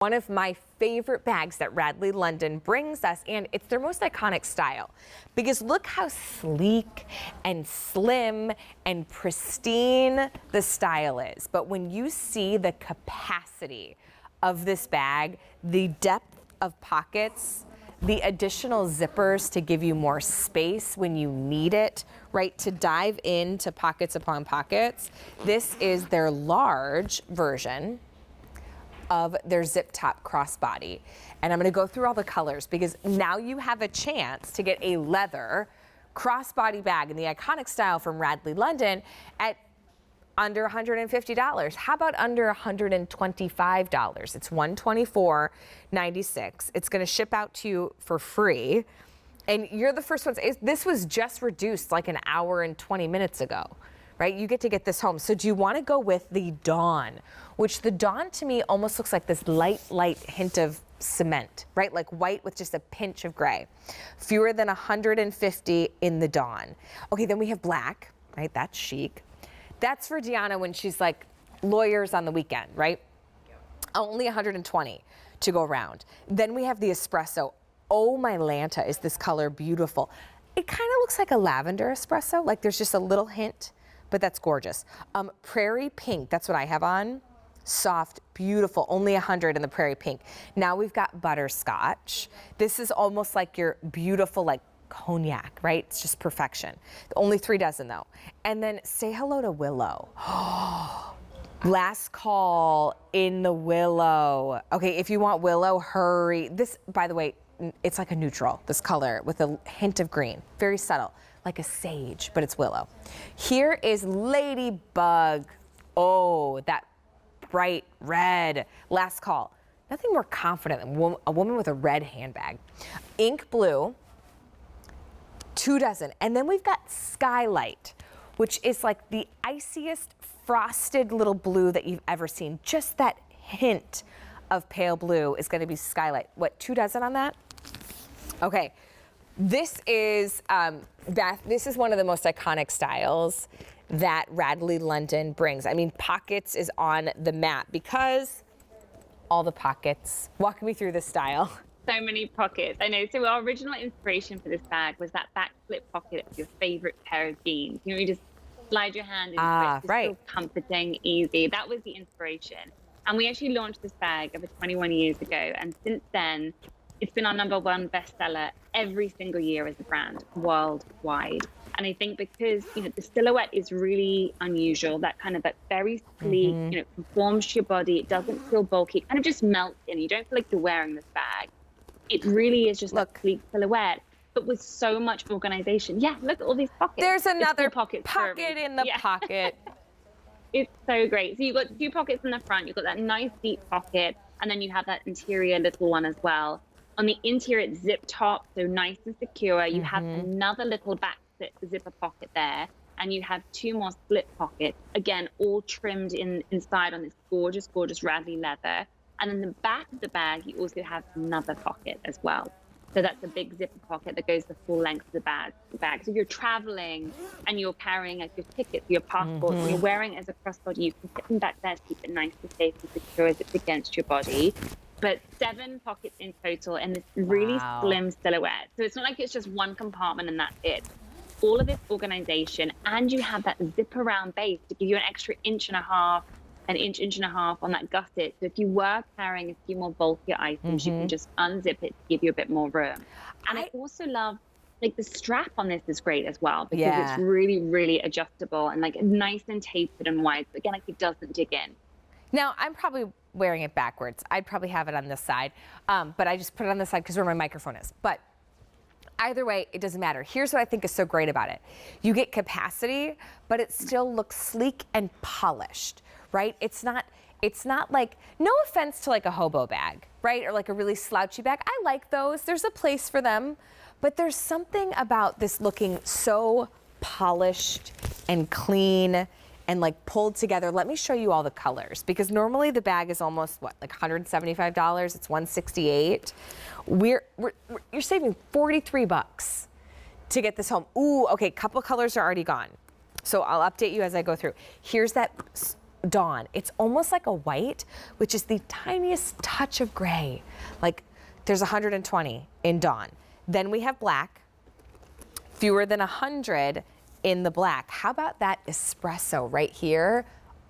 One of my favorite bags that RADLEY London brings us, and it's their most iconic style, because look how sleek and slim and pristine the style is. But when you see the capacity of this bag, the depth of pockets, the additional zippers to give you more space when you need it, right, to dive into pockets upon pockets. This is their large version of their zip top crossbody. And I'm gonna go through all the colors because now you have a chance to get a leather crossbody bag in the iconic style from RADLEY London at under $150. How about under $125? It's $124.96. It's gonna ship out to you for free. And you're the first ones. This was just reduced like an hour and 20 minutes ago, right? You get to get this home. So do you want to go with the Dawn, which the Dawn to me almost looks like this light hint of cement, right? Like white with just a pinch of gray. Fewer than 150 in the Dawn. Okay, then we have black, right? That's chic. That's for Deanna when she's like lawyers on the weekend, right? Only 120 to go around. Then we have the espresso. Oh, my Lanta, is this color beautiful. It kind of looks like a lavender espresso, like there's just a little hint, but that's gorgeous. Prairie pink, that's what I have on. Soft, beautiful, only 100 in the prairie pink. Now we've got butterscotch. This is almost like your beautiful, like cognac, right? It's just perfection. Only 3 dozen though. And then say hello to willow. Last call in the willow. Okay, if you want willow, hurry. This, by the way, it's like a neutral, this color with a hint of green, very subtle, like a sage, but it's willow. Here is ladybug. Oh, that bright red. Last call. Nothing more confident than a woman with a red handbag. Ink blue, 2 dozen. And then we've got skylight, which is like the iciest frosted little blue that you've ever seen. Just that hint of pale blue is going to be skylight. What, 2 dozen on that? Okay. This is Beth. This is one of the most iconic styles that RADLEY London brings. I mean, pockets is on the map because all the pockets. Walk me through this style. So many pockets. I know. So our original inspiration for this bag was that back slip pocket of your favorite pair of jeans. You know, you just slide your hand into it. It's right. So comforting, easy. That was the inspiration. And we actually launched this bag over 21 years ago. And since then, it's been our #1 bestseller every single year as a brand worldwide. And I think because, you know, the silhouette is really unusual, that kind of that very sleek, you know, conforms to your body. It doesn't feel bulky. It kind of just melts in. You don't feel like you're wearing this bag. It really is just a sleek silhouette, but with so much organization. Yeah, look at all these pockets. There's another pocket in the pocket. It's so great. So you've got 2 pockets in the front. You've got that nice deep pocket, and then you have that interior little one as well. On the interior, it's zip top, so nice and secure. You have another little back zipper pocket there, and you have 2 more split pockets. Again, all trimmed inside on this gorgeous, gorgeous RADLEY leather. And in the back of the bag, you also have another pocket as well. So that's a big zipper pocket that goes the full length of the bag. So if you're traveling and you're carrying like your tickets, your passport, and you're wearing it as a crossbody, you can put them back there to keep it nice and safe and secure as it's against your body. But 7 pockets in total and this really slim silhouette. So it's not like it's just one compartment and that's it. All of this organization, and you have that zip around base to give you an extra inch and a half on that gusset. So if you were carrying a few more bulkier items, you can just unzip it to give you a bit more room. And I also love, like, the strap on this is great as well because it's really, really adjustable and like nice and tapered and wide. So again, like it doesn't dig in. Now, I'm probably wearing it backwards. I'd probably have it on this side, but I just put it on this side because where my microphone is. But either way, it doesn't matter. Here's what I think is so great about it. You get capacity, but it still looks sleek and polished, right? It's not like, no offense to like a hobo bag, right? Or like a really slouchy bag. I like those. There's a place for them. But there's something about this looking so polished and clean and like pulled together. Let me show you all the colors because normally the bag is almost what, like $175. It's $168. You're saving 43 bucks to get this home. Ooh, okay, couple colors are already gone. So I'll update you as I go through. Here's that dawn. It's almost like a white, which is the tiniest touch of gray. Like there's 120 in dawn. Then we have black, fewer than 100 in the black. How about that espresso right here?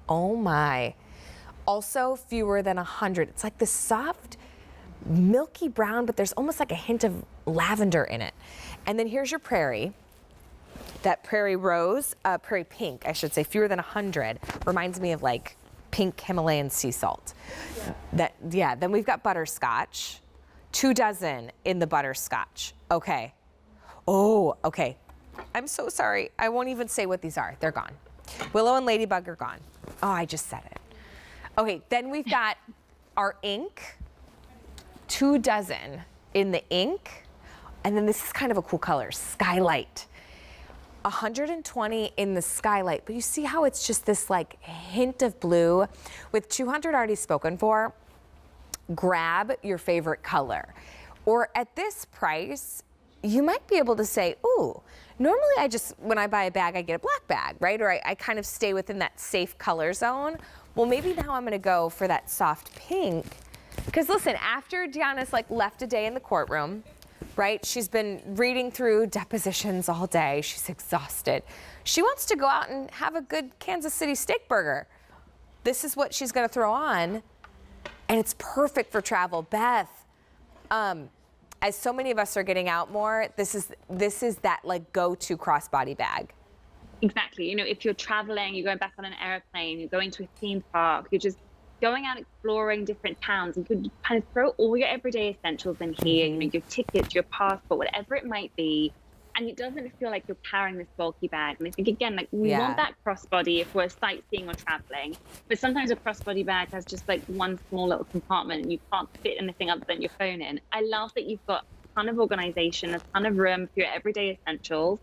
Oh my. Also fewer than 100. It's like this soft, milky brown, but there's almost like a hint of lavender in it. And then here's your prairie. That prairie rose, prairie pink, I should say, fewer than 100. Reminds me of like pink Himalayan sea salt. Then we've got butterscotch. 24 in the butterscotch. Okay. Oh, okay. I'm so sorry. I won't even say what these are. They're gone. Willow and ladybug are gone. Oh, I just said it. Okay, then we've got our ink. 24 in the ink. And then this is kind of a cool color, skylight. 120 in the skylight, but you see how it's just this like hint of blue. With 200 already spoken for, grab your favorite color. Or at this price, you might be able to say, ooh, normally when I buy a bag, I get a black bag, right? Or I kind of stay within that safe color zone. Well, maybe now I'm gonna go for that soft pink. Because listen, after Deanna's like left a day in the courtroom, right? She's been reading through depositions all day. She's exhausted. She wants to go out and have a good Kansas City steak burger. This is what she's gonna throw on, and it's perfect for travel. Beth, as so many of us are getting out more, this is that like go-to crossbody bag. Exactly. You know, if you're traveling, you're going back on an airplane, you're going to a theme park, you're just going out exploring different towns, you could kind of throw all your everyday essentials in here, you know, your tickets, your passport, whatever it might be, and it doesn't feel like you're carrying this bulky bag. And I think, again, like we want that crossbody if we're sightseeing or traveling, but sometimes a crossbody bag has just like one small little compartment and you can't fit anything other than your phone in. I love that you've got a ton of organization, a ton of room for your everyday essentials.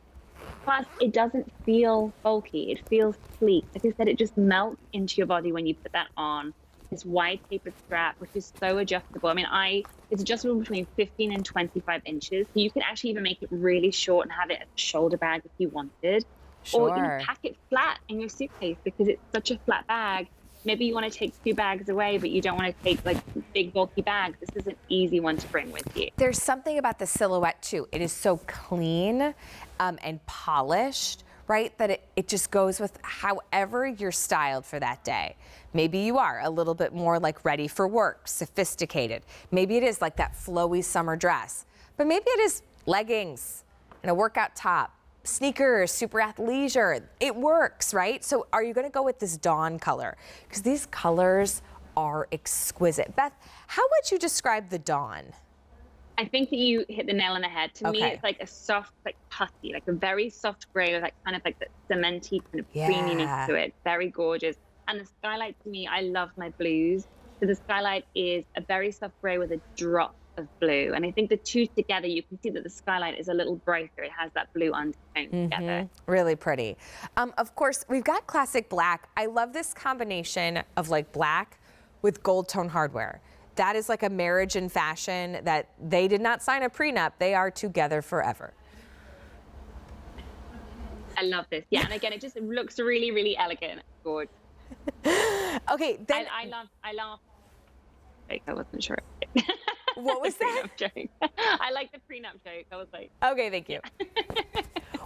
Plus, it doesn't feel bulky. It feels sleek. Like I said, it just melts into your body when you put that on. This wide tapered strap, which is so adjustable. I mean, it's adjustable between 15 and 25 inches. So you can actually even make it really short and have it as a shoulder bag if you wanted. Or you can pack it flat in your suitcase because it's such a flat bag. Maybe you want to take 2 bags away, but you don't want to take like big bulky bags. This is an easy one to bring with you. There's something about the silhouette too. It is so clean and polished, right? That it just goes with however you're styled for that day. Maybe you are a little bit more like ready for work, sophisticated. Maybe it is like that flowy summer dress, but maybe it is leggings and a workout top, sneakers, super athleisure. It works, right? So are you gonna go with this dawn color? Because these colors are exquisite. Beth, how would you describe the dawn? I think that you hit the nail on the head. To me, it's like a soft, like putty, like a very soft gray with like kind of like that cementy kind of creaminess to it. Very gorgeous. And the skylight, to me, I love my blues. So the skylight is a very soft gray with a drop of blue. And I think the two together, you can see that the skylight is a little brighter. It has that blue undertone together. Really pretty. Of course, we've got classic black. I love this combination of like black with gold tone hardware. That is like a marriage in fashion that they did not sign a prenup. They are together forever. I love this. Yeah, and again, it looks really, really elegant. Gorgeous. Okay, then I love. Like, I wasn't sure. What was that? Joke. I like the prenup joke. I was like, okay, thank you.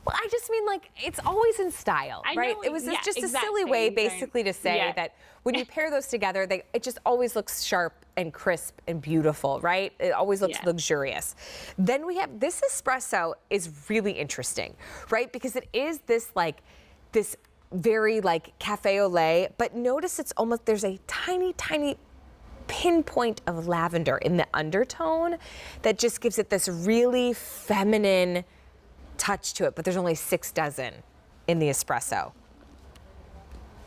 Well, I just mean like it's always in style, right? It was just a silly way basically to say that when you pair those together, it just always looks sharp and crisp and beautiful, right? It always looks luxurious. Then we have this espresso is really interesting, right? Because it is this very like cafe au lait, but notice it's almost, there's a tiny, tiny pinpoint of lavender in the undertone that just gives it this really feminine touch to it, but there's only 6 dozen in the espresso.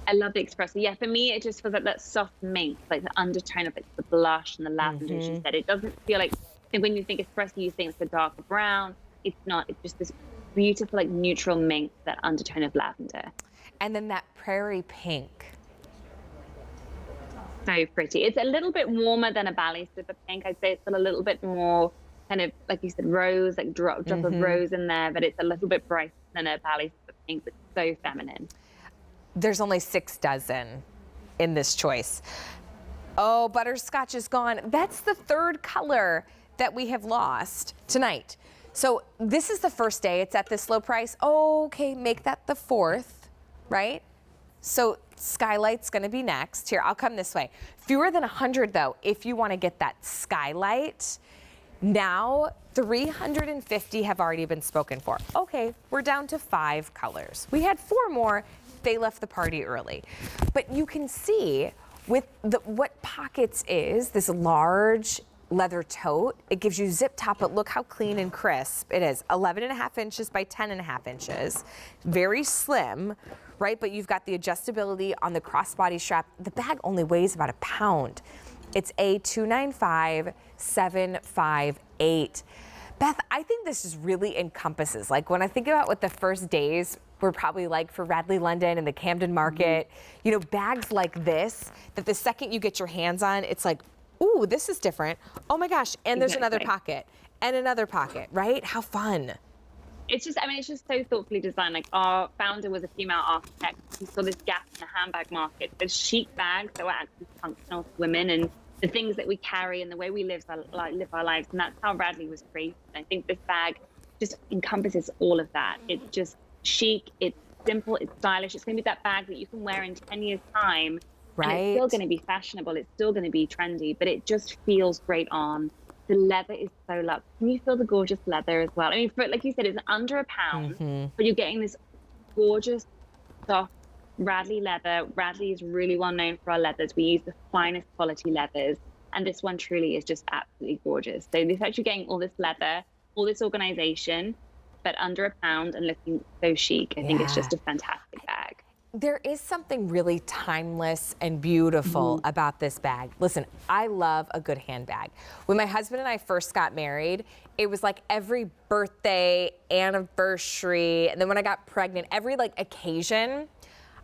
I love the espresso. Yeah, for me, it just feels like that soft mint, like the undertone of it, the blush and the lavender, as you said. It doesn't feel like, when you think espresso, you think it's a darker brown. It's not. It's just this beautiful, like neutral mint, that undertone of lavender. And then that prairie pink. So pretty. It's a little bit warmer than a Bali Slipper pink. I'd say it's got a little bit more kind of, like you said, rose, like drop of rose in there, but it's a little bit brighter than a Bali Slipper pink, but so feminine. There's only 6 dozen in this choice. Oh, butterscotch is gone. That's the third color that we have lost tonight. So this is the first day it's at this low price. Okay, make that the fourth, right? So Skylight's gonna be next. Here, I'll come this way. Fewer than 100 though, if you wanna get that Skylight. Now, 350 have already been spoken for. Okay, we're down to 5 colors. We had 4 more, they left the party early. But you can see with what Pockets is, this large leather tote, it gives you zip top, but look how clean and crisp it is. 11.5 inches by 10.5 inches, very slim, right? But you've got the adjustability on the crossbody strap. The bag only weighs about a pound. It's A295758. Beth, I think this just really encompasses, like when I think about what the first days were probably like for RADLEY London and the Camden Market, you know, bags like this, that the second you get your hands on, it's like, ooh, this is different. Oh my gosh, and there's another pocket and another pocket, right? How fun. It's just, I mean, it's just so thoughtfully designed. Like our founder was a female architect. He saw this gap in the handbag market. There's chic bags that were actually functional to women and the things that we carry and the way we live our lives. And that's how RADLEY was created. I think this bag just encompasses all of that. It's just chic, it's simple, it's stylish. It's going to be that bag that you can wear in 10 years' time. Right. And it's still going to be fashionable. It's still going to be trendy, but it just feels great on. The leather is so luxe. Can you feel the gorgeous leather as well? I mean, for, like you said, it's under a pound, but you're getting this gorgeous, soft RADLEY leather. RADLEY is really well known for our leathers. We use the finest quality leathers, and this one truly is just absolutely gorgeous. So this actually getting all this leather, all this organization, but under a pound and looking so chic. I think it's just a fantastic bag. There is something really timeless and beautiful about this bag. Listen, I love a good handbag. When my husband and I first got married, it was like every birthday, anniversary, and then when I got pregnant, every like occasion,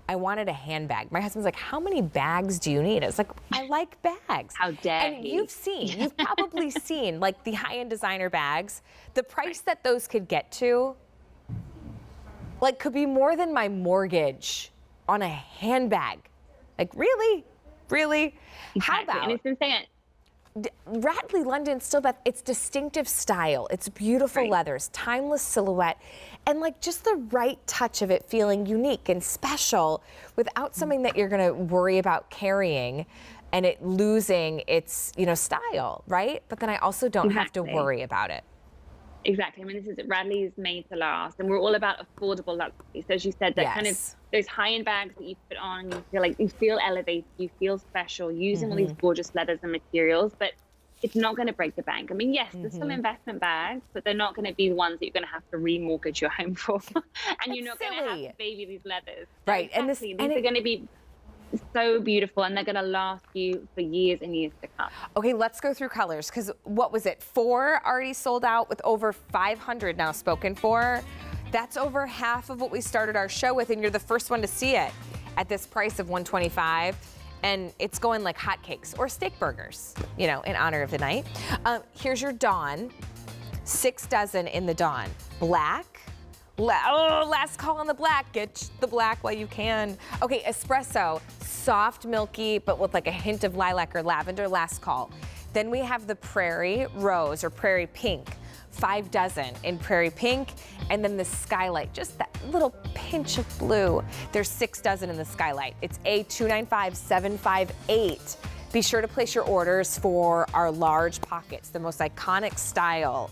I wanted a handbag. My husband's like, how many bags do you need? It's like, I like bags. How dare And you've probably seen like the high-end designer bags. The price that those could get to, like, could be more than my mortgage on a handbag. Like, really? Really? Exactly. How about And it's insane. RADLEY London still, Beth, it's distinctive style. It's beautiful leathers, timeless silhouette, and like just the right touch of it feeling unique and special without something that you're gonna worry about carrying and it losing its, you know, style, right? But then I also don't have to worry about it. Exactly. I mean, this is RADLEY is made to last, and we're all about affordable luxury. So as you said, that kind of those high-end bags that you put on, you feel like you feel elevated, you feel special, using all these gorgeous leathers and materials, but it's not going to break the bank. I mean, yes, there's some investment bags, but they're not going to be the ones that you're going to have to remortgage your home for, and you're not going to have to baby these leathers. Right. Exactly. These are going to be so beautiful, and they're going to last you for years and years to come. Okay, let's go through colors, because what was it? 4 already sold out with over 500 now spoken for. That's over half of what we started our show with, and you're the first one to see it at this price of $125. And it's going like hotcakes or steak burgers, you know, in honor of the night. Here's your Dawn, 6 dozen in the Dawn. Black. Last call on the black. Get the black while you can. Okay, espresso, soft, milky, but with like a hint of lilac or lavender, last call. Then we have the prairie rose or prairie pink, 5 dozen in prairie pink, and then the skylight, just that little pinch of blue. There's 6 dozen in the skylight. It's A295758. Be sure to place your orders for our large pockets, the most iconic style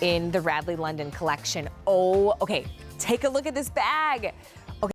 in the RADLEY London collection. Oh, okay, take a look at this bag.